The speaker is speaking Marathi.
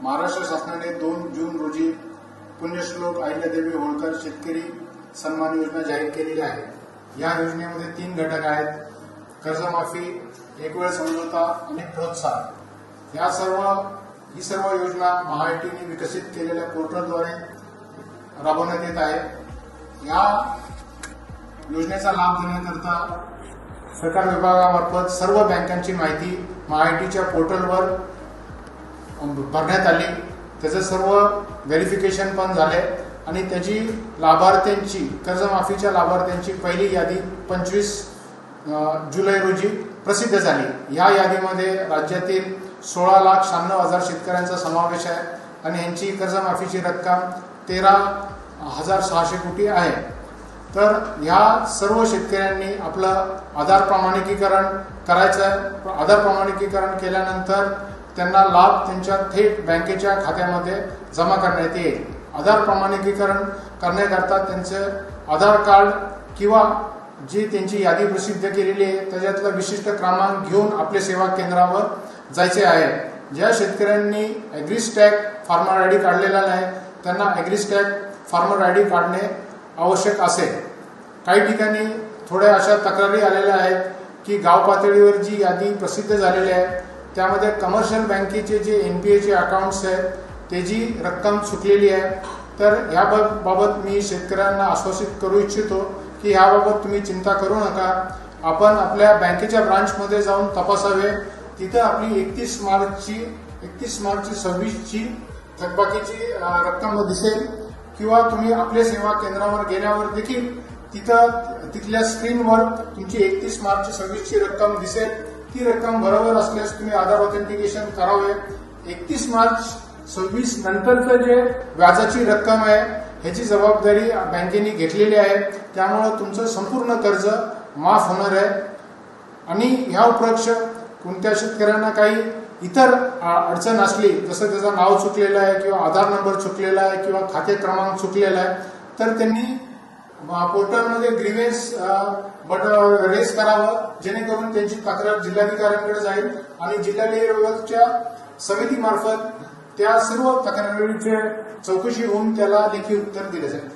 महाराष्ट्र शासनाने 2 जून रोजी पुण्यश्लोक अहिल्यादेवी होळकर शेतकरी सन्मान योजना जाहीर केलेली आहे। या योजनेमध्ये 3 घटक आहेत: कर्जमाफी, एक वेळ समझोता आणि प्रोत्साहन। ही सर्व योजना महाआयटीने विकसित केलेल्या पोर्टलद्वारे राबवण्यात येत आहे। या योजनेचा लाभ घेण्याकरता सरकार विभागामार्फत सर्व बँकांची माहिती महाआयटीच्या पोर्टलवर भरण्यात आली। त्याचे सर्व व्हेरिफिकेशन पण झाले आणि त्याची लाभार्थ्यांची कर्जमाफीच्या लाभार्थ्यांची पहिली यादी 25 जुलै रोजी प्रसिद्ध झाली। या यादीमध्ये राज्यातील 16,96,000 शेतकऱ्यांचा समावेश आहे आणि यांची कर्जमाफीची रक्कम 13,600 कोटी आहे। तर या सर्व शेतकऱ्यांनी आपलं आधार प्रमाणिकीकरण करायचं आहे। आधार प्रमाणिकीकरण केल्यानंतर त्यांना लाभ त्यांच्या थेट बँकेच्या खात्यामध्ये जमा करण्यात येईल। आधार प्रमाणिकीकरण करण्याकरता त्यांचे आधार कार्ड किंवा जी त्यांची यादी प्रसिद्ध केलेली आहे त्याच्यातला विशिष्ट क्रमांक घेऊन आपल्या सेवा केंद्रावर जायचे आहे। ज्या शेतकऱ्यांनी ॲग्रीस्टॅग फार्मर आयडी काढलेला नाही त्यांना ॲग्रीस्टॅग फार्मर आयडी काढणे आवश्यक असेल। काही ठिकाणी थोड्या अशा तक्रारी आलेल्या आहेत की गाव पातळीवर जी यादी प्रसिद्ध झालेली आहे त्यामध्ये कमर्शियल बँकेचे जे एनपीएचे अकाउंट्स आहेत त्याची रक्कम चुकलेली आहे। तर याबाबत मी शेतकऱ्यांना आश्वासित करू इच्छितो की याबाबत तुम्ही चिंता करू नका। आपण आपल्या बँकेच्या ब्रांचमध्ये जाऊन तपासावे। तिथे आपली 31 मार्च 26ची थकबाकीची रक्कम दिसेल किंवा तुम्ही आपल्या सेवा केंद्रावर गेल्यावर देखील तिथल्या स्क्रीनवर तुमची 31 मार्च 26ची रक्कम दिसेल। ती रक्कम बरोबर असल्यास तुम्ही आधार ऑथेंटिकेशन करावे। 31 मार्च 26 नंतरचं जे व्याजाची रक्कम आहे ह्याची जबाबदारी बँकेने घेतलेली आहे। त्यामुळे तुमचं संपूर्ण कर्ज माफ होणार आहे। आणि ह्या उपरक्ष कोणत्या शेतकऱ्यांना काही इतर अडचण असली जसं त्याचं नाव चुकलेलं आहे किंवा आधार नंबर चुकलेला आहे किंवा खाते क्रमांक चुकलेला आहे तर त्यांनी पोर्टलमध्ये ग्रीव्हन्स रेस करावं, जेणेकरून त्यांची तक्रार जिल्हाधिकाऱ्यांकडे जाईल आणि जिल्हा लेव्हलच्या समितीमार्फत त्या सर्व तक्रारींची चौकशी होऊन त्याला लेखी उत्तर दिले जाईल।